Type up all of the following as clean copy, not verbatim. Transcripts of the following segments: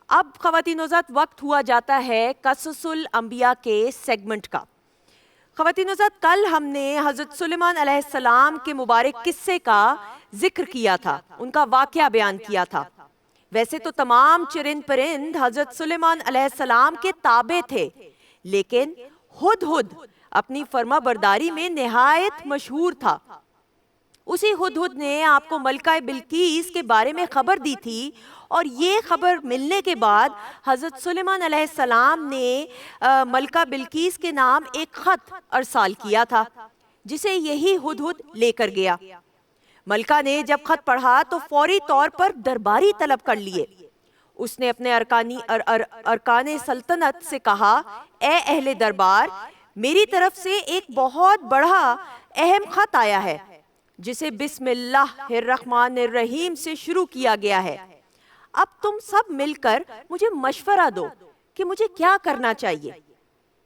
اب خواتین حضرات وقت ہوا جاتا ہے قصص الانبیاء کے سیگمنٹ کا۔ خواتین حضرات کل ہم نے حضرت سلیمان علیہ السلام کے مبارک قصے کا ذکر کیا تھا، ان کا واقعہ بیان کیا تھا۔ ویسے تو تمام چرند پرند حضرت سلیمان علیہ السلام کے تابع تھے، لیکن ہدہد اپنی فرما برداری میں نہایت مشہور تھا۔ اسی ہدہد نے آپ کو ملکہ بلقیس کے بارے میں خبر دی تھی، اور یہ خبر ملنے کے بعد حضرت سلیمان علیہ السلام نے ملکہ بلقیس کے نام ایک خط ارسال کیا تھا، جسے یہی ہدہد لے کر گیا۔ ملکہ نے جب خط پڑھا تو فوری طور پر درباری طلب کر لیے۔ اس نے اپنے ارکان سلطنت سے کہا، اے اہل دربار، میری طرف سے ایک بہت بڑا اہم خط آیا ہے، جسے بسم اللہ الرحمن الرحیم سے شروع کیا گیا ہے۔ اب تم سب مل کر مجھے مشورہ دو کہ مجھے کیا کرنا چاہیے۔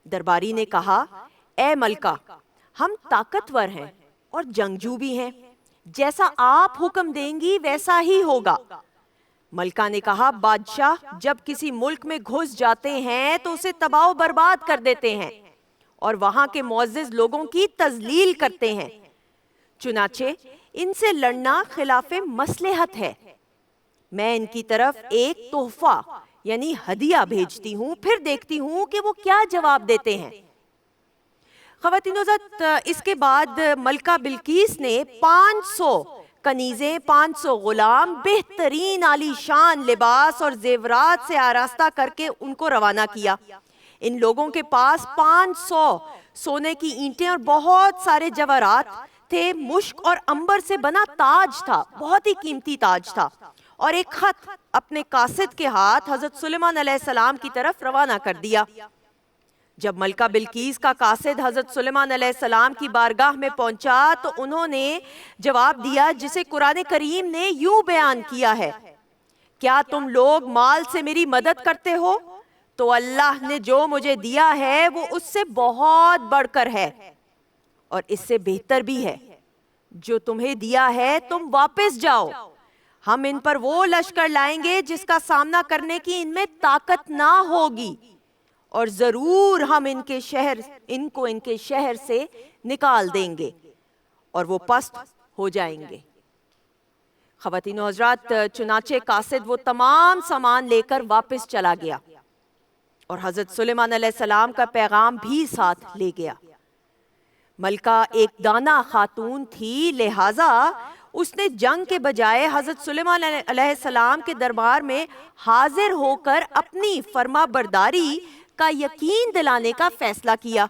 درباری نے کہا، اے ملکہ، ہم طاقتور ہیں اور جنگجو بھی ہیں، جیسا آپ حکم دیں گی ویسا ہی ہوگا۔ ملکہ نے کہا، بادشاہ جب کسی ملک میں گھس جاتے ہیں تو اسے تباہ و برباد کر دیتے ہیں اور وہاں کے معزز لوگوں کی تذلیل کرتے ہیں، چنانچہ ان سے لڑنا خلاف مصلحت ہے۔ میں ان کی طرف ایک تحفہ یعنی ہدیہ بھیجتی ہوں، پھر دیکھتی ہوں کہ وہ کیا جواب دیتے ہیں۔ خواتین حضرات، اس کے بعد ملکہ بلقیس نے 500 کنیزیں، 500 غلام بہترین عالی شان لباس اور زیورات سے آراستہ کر کے ان کو روانہ کیا۔ ان لوگوں کے پاس 500 سونے کی اینٹیں اور بہت سارے جواہرات تھے، مشک اور عنبر سے بنا تاج تھا، بہت ہی قیمتی تاج تھا، اور ایک خط اپنے قاصد کے ہاتھ حضرت سلیمان علیہ السلام کی طرف روانہ کر دیا۔ جب ملکہ بلقیس کا قاصد حضرت سلیمان علیہ السلام کی بارگاہ میں پہنچا تو انہوں نے جواب دیا، جسے قرآن کریم نے یوں بیان کیا ہے، کیا تم لوگ مال سے میری مدد کرتے ہو؟ تو اللہ نے جو مجھے دیا ہے وہ اس سے بہت بڑھ کر ہے، اور اس سے بہتر بھی ہے۔ جو تمہیں دیا ہے تم واپس جاؤ، ہم ان پر وہ لشکر لائیں گے جس کا سامنا کرنے کی ان میں طاقت نہ ہوگی، اور ضرور ہم ان کو ان کے شہر سے نکال دیں گے اور وہ پست ہو جائیں گے۔ خواتین و حضرات، چنانچہ قاصد وہ تمام سامان لے کر واپس چلا گیا اور حضرت سلیمان علیہ السلام کا پیغام بھی ساتھ لے گیا۔ ملکہ ایک دانا خاتون تھی، لہٰذا اس نے جنگ کے بجائے حضرت سلیمان علیہ السلام کے دربار میں حاضر ہو کر اپنی فرما برداری کا یقین دلانے کا فیصلہ کیا۔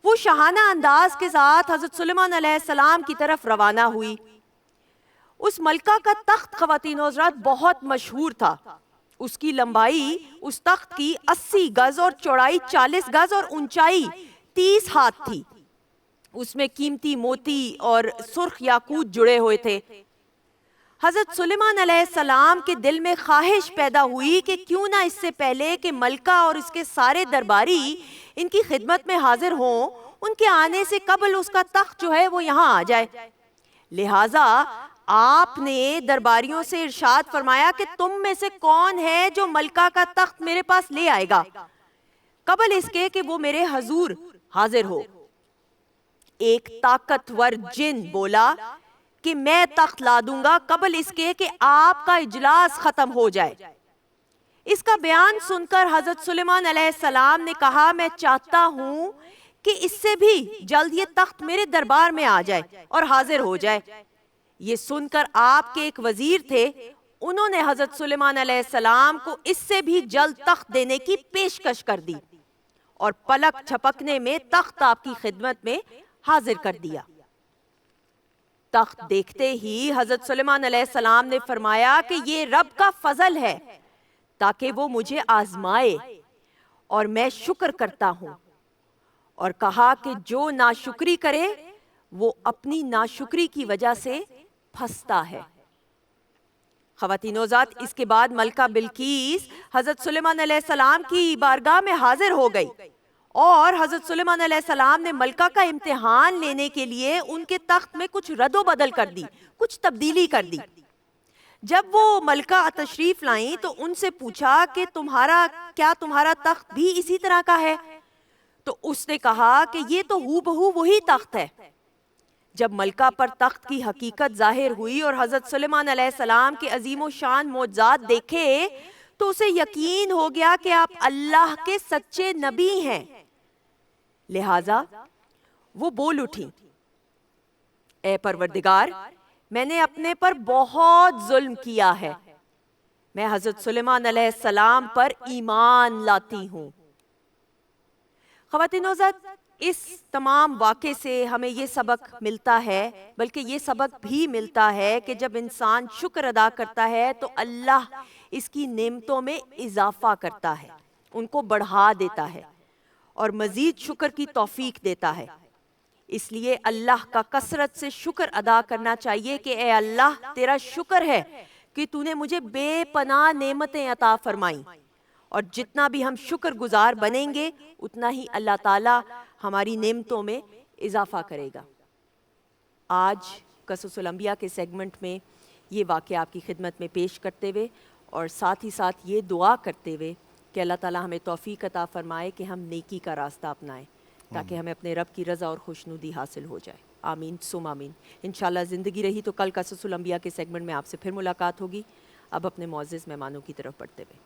وہ شاہانہ انداز کے ساتھ حضرت سلیمان علیہ السلام کی طرف روانہ ہوئی۔ اس ملکہ کا تخت خواتین و حضرات بہت مشہور تھا۔ اس کی لمبائی اس تخت کی 80 گز اور چوڑائی 40 گز اور اونچائی 30 ہاتھ تھی۔ اس میں قیمتی موتی اور سرخ یاقوت جڑے ہوئے تھے۔ حضرت سلیمان علیہ السلام کے دل میں خواہش پیدا ہوئی کہ کیوں نہ اس سے پہلے کہ ملکہ اور اس کے سارے درباری ان کی خدمت میں حاضر ہوں، ان کے آنے سے قبل اس کا تخت جو ہے وہ یہاں آ جائے۔ لہٰذا آپ نے درباریوں سے ارشاد فرمایا کہ تم میں سے کون ہے جو ملکہ کا تخت میرے پاس لے آئے گا قبل اس کے کہ وہ میرے حضور حاضر ہو۔ ایک طاقتور جن بولا کہ میں تخت لا دوں گا قبل اس کے کہ آپ کا اجلاس ختم ہو جائے۔ اس کا بیان سن کر حضرت سلیمان علیہ السلام نے کہا، میں چاہتا ہوں کہ اس سے بھی جلد یہ تخت میرے دربار میں آ جائے اور حاضر ہو جائے۔ یہ سن کر آپ کے ایک وزیر تھے، انہوں نے حضرت سلیمان علیہ السلام کو اس سے بھی جلد تخت دینے کی پیشکش کر دی، اور پلک جھپکنے میں تخت آپ کی خدمت میں حاضر کر دیا۔ تخت دیکھتے ہی حضرت سلیمان علیہ السلام نے فرمایا کہ یہ رب کا فضل ہے تاکہ وہ مجھے آزمائے، اور میں شکر کرتا ہوں، اور کہا کہ جو ناشکری کرے وہ اپنی ناشکری کی وجہ سے پھنستا ہے۔ خواتین و حضرات، اس کے بعد ملکہ بلقیس حضرت سلیمان علیہ السلام کی بارگاہ میں حاضر ہو گئی، اور حضرت سلیمان علیہ السلام نے ملکہ کا امتحان لینے کے لیے ان کے تخت میں کچھ رد و بدل کر دی، کچھ تبدیلی کر دی۔ جب وہ ملکہ تشریف لائیں تو ان سے پوچھا کہ تمہارا تخت بھی اسی طرح کا ہے؟ تو اس نے کہا کہ یہ تو ہو بہو وہی تخت ہے۔ جب ملکہ پر تخت کی حقیقت ظاہر ہوئی اور حضرت سلیمان علیہ السلام کے عظیم و شان معجزات دیکھے تو اسے یقین ہو گیا کہ آپ اللہ کے سچے نبی ہیں۔ لہٰذا وہ بول اٹھی، اے پروردگار، میں نے اپنے پر بہت ظلم کیا ہے، میں حضرت سلیمان علیہ السلام پر ایمان لاتی ہوں۔ خواتین و حضرات، اس تمام واقعے سے ہمیں یہ سبق ملتا ہے، بلکہ یہ سبق بھی ملتا ہے کہ جب انسان شکر ادا کرتا ہے تو اللہ اس کی نعمتوں میں اضافہ کرتا ہے، ان کو بڑھا دیتا ہے اور مزید شکر کی توفیق دیتا ہے۔ اس لیے اللہ کا کثرت سے شکر ادا کرنا چاہیے کہ اے اللہ، تیرا شکر ہے کہ تو نے مجھے بے پناہ نعمتیں عطا فرمائیں، اور جتنا بھی ہم شکر گزار بنیں گے اتنا ہی اللہ تعالی ہماری نعمتوں میں اضافہ کرے گا۔ آج قصص الانبیاء کے سیگمنٹ میں یہ واقعہ آپ کی خدمت میں پیش کرتے ہوئے اور ساتھ ہی ساتھ یہ دعا کرتے ہوئے کہ اللہ تعالی ہمیں توفیق عطا فرمائے کہ ہم نیکی کا راستہ اپنائیں تاکہ ہمیں اپنے رب کی رضا اور خوشنودی حاصل ہو جائے۔ آمین ثم آمین۔ انشاءاللہ زندگی رہی تو کل قصص الانبیاء کے سیگمنٹ میں آپ سے پھر ملاقات ہوگی۔ اب اپنے معزز مہمانوں کی طرف بڑھتے ہوئے